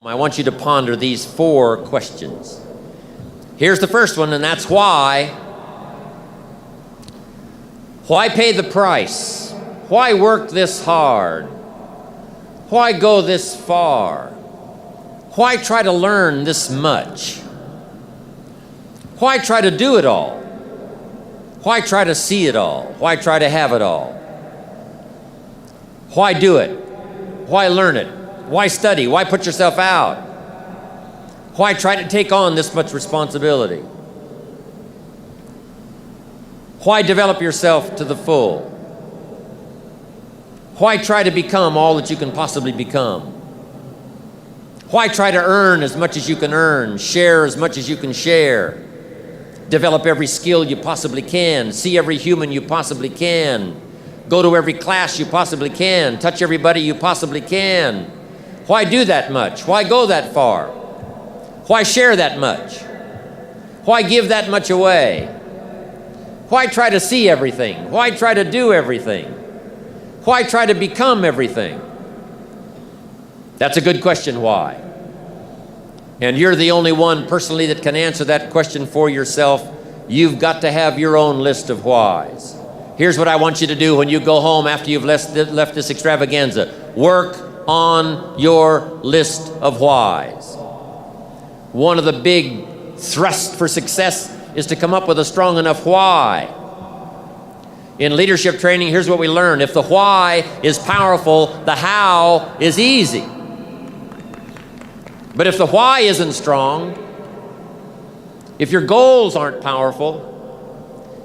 I want you to ponder these 4 questions. Here's the first one, and that's why. Why pay the price? Why work this hard? Why go this far? Why try to learn this much? Why try to do it all? Why try to see it all? Why try to have it all? Why do it? Why learn it? Why study? Why put yourself out? Why try to take on this much responsibility? Why develop yourself to the full? Why try to become all that you can possibly become? Why try to earn as much as you can earn, share as much as you can share, develop every skill you possibly can, see every human you possibly can, go to every class you possibly can, touch everybody you possibly can? Why do that much? Why go that far? Why share that much? Why give that much away? Why try to see everything? Why try to do everything? Why try to become everything? That's a good question, why? And you're the only one personally that can answer that question for yourself. You've got to have your own list of whys. Here's what I want you to do when you go home after you've left this extravaganza. Work on your list of whys. One of the big thrusts for success is to come up with a strong enough why. In leadership training, here's what we learn. If the why is powerful, the how is easy. But if the why isn't strong, if your goals aren't powerful,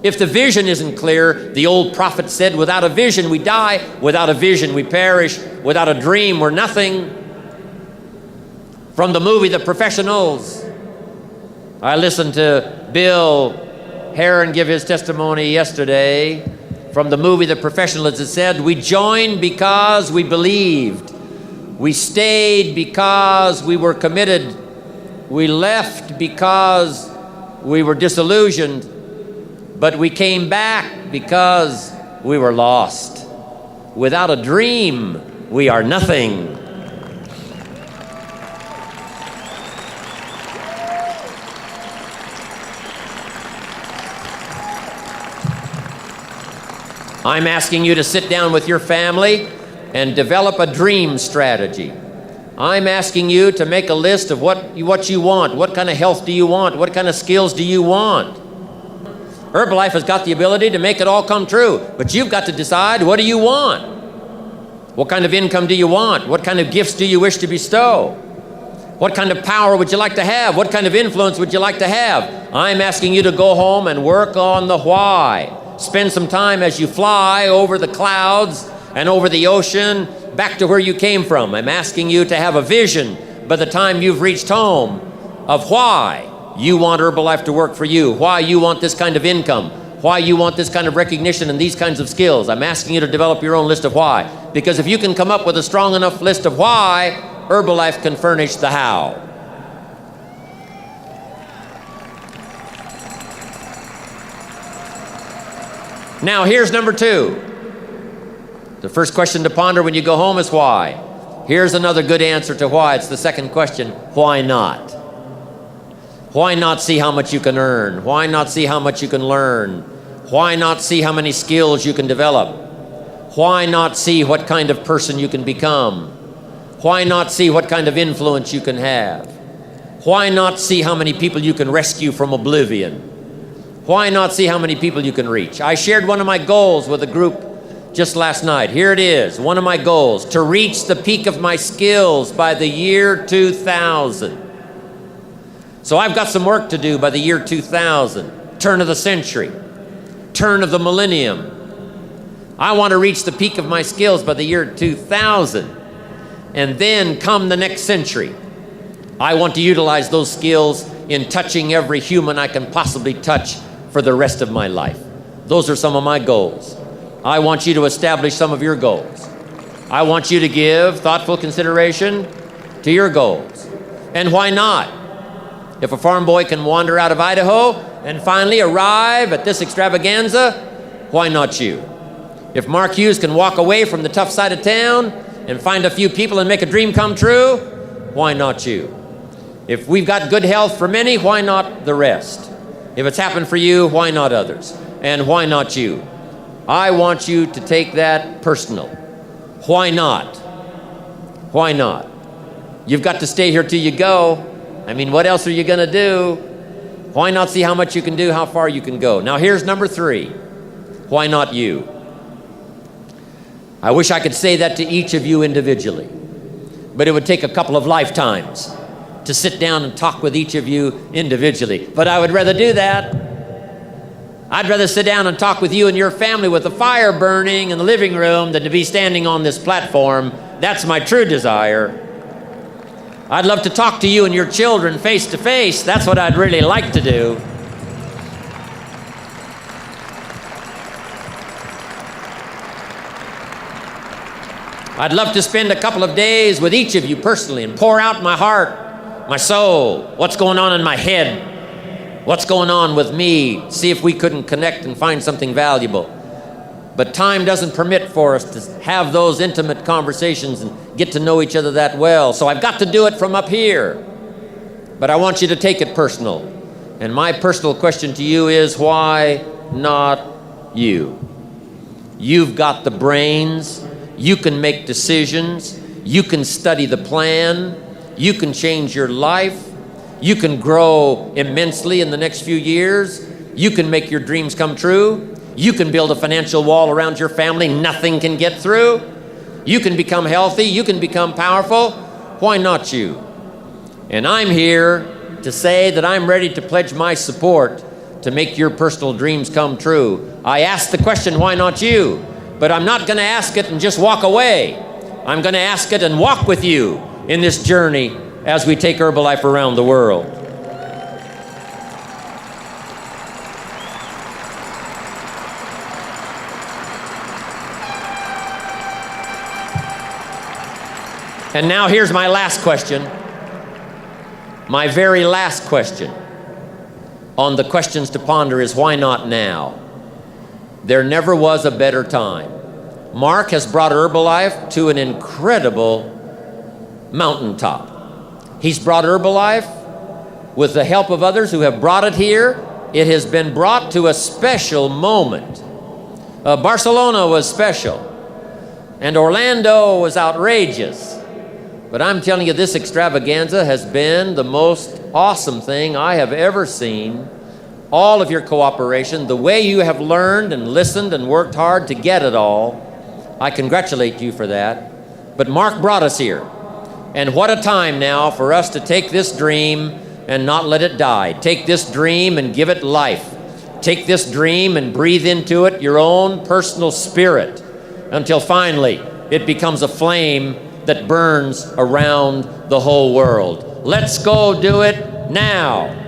if the vision isn't clear, the old prophet said, without a vision we die, without a vision we perish, without a dream we're nothing. From the movie The Professionals, I listened to Bill Heron give his testimony yesterday. From the movie The Professionals, it said, we joined because we believed. We stayed because we were committed. We left because we were disillusioned. But we came back because we were lost. Without a dream, we are nothing. I'm asking you to sit down with your family and develop a dream strategy. I'm asking you to make a list of what you want. What kind of health do you want? What kind of skills do you want? Herbalife has got the ability to make it all come true, but you've got to decide, what do you want? What kind of income do you want? What kind of gifts do you wish to bestow? What kind of power would you like to have? What kind of influence would you like to have? I'm asking you to go home and work on the why. Spend some time as you fly over the clouds and over the ocean back to where you came from. I'm asking you to have a vision by the time you've reached home of why you want Herbalife to work for you, why you want this kind of income, why you want this kind of recognition and these kinds of skills. I'm asking you to develop your own list of why. Because if you can come up with a strong enough list of why, Herbalife can furnish the how. Now, here's number 2. The first question to ponder when you go home is why. Here's another good answer to why. It's the second question. Why not? Why not see how much you can earn? Why not see how much you can learn? Why not see how many skills you can develop? Why not see what kind of person you can become? Why not see what kind of influence you can have? Why not see how many people you can rescue from oblivion? Why not see how many people you can reach? I shared one of my goals with a group just last night. Here it is, one of my goals, to reach the peak of my skills by the year 2000. So I've got some work to do by the year 2000, turn of the century, turn of the millennium. I want to reach the peak of my skills by the year 2000. And then come the next century, I want to utilize those skills in touching every human I can possibly touch for the rest of my life. Those are some of my goals. I want you to establish some of your goals. I want you to give thoughtful consideration to your goals. And why not? If a farm boy can wander out of Idaho and finally arrive at this extravaganza, why not you? If Mark Hughes can walk away from the tough side of town and find a few people and make a dream come true, why not you? If we've got good health for many, why not the rest? If it's happened for you, why not others? And why not you? I want you to take that personal. Why not? Why not? You've got to stay here till you go. I mean, what else are you going to do? Why not see how much you can do, how far you can go? Now, here's number 3. Why not you? I wish I could say that to each of you individually, but it would take a couple of lifetimes to sit down and talk with each of you individually. But I would rather do that. I'd rather sit down and talk with you and your family with the fire burning in the living room than to be standing on this platform. That's my true desire. I'd love to talk to you and your children face to face. That's what I'd really like to do. I'd love to spend a couple of days with each of you personally and pour out my heart, my soul, what's going on in my head, what's going on with me, see if we couldn't connect and find something valuable. But time doesn't permit for us to have those intimate conversations and get to know each other that well. So I've got to do it from up here. But I want you to take it personal. And my personal question to you is, why not you? You've got the brains. You can make decisions. You can study the plan. You can change your life. You can grow immensely in the next few years. You can make your dreams come true. You can build a financial wall around your family nothing can get through. You can become healthy. You can become powerful. Why not you? And I'm here to say that I'm ready to pledge my support to make your personal dreams come true. I asked the question, why not you? But I'm not going to ask it and just walk away. I'm going to ask it and walk with you in this journey as we take Herbalife around the world. And now here's my last question, my very last question on the questions to ponder is, why not now? There never was a better time. Mark has brought Herbalife to an incredible mountaintop. He's brought Herbalife with the help of others who have brought it here. It has been brought to a special moment. Barcelona was special, and Orlando was outrageous. But I'm telling you, this extravaganza has been the most awesome thing I have ever seen. All of your cooperation, the way you have learned and listened and worked hard to get it all, I congratulate you for that. But Mark brought us here. And what a time now for us to take this dream and not let it die. Take this dream and give it life. Take this dream and breathe into it your own personal spirit until finally it becomes a flame that burns around the whole world. Let's go do it now.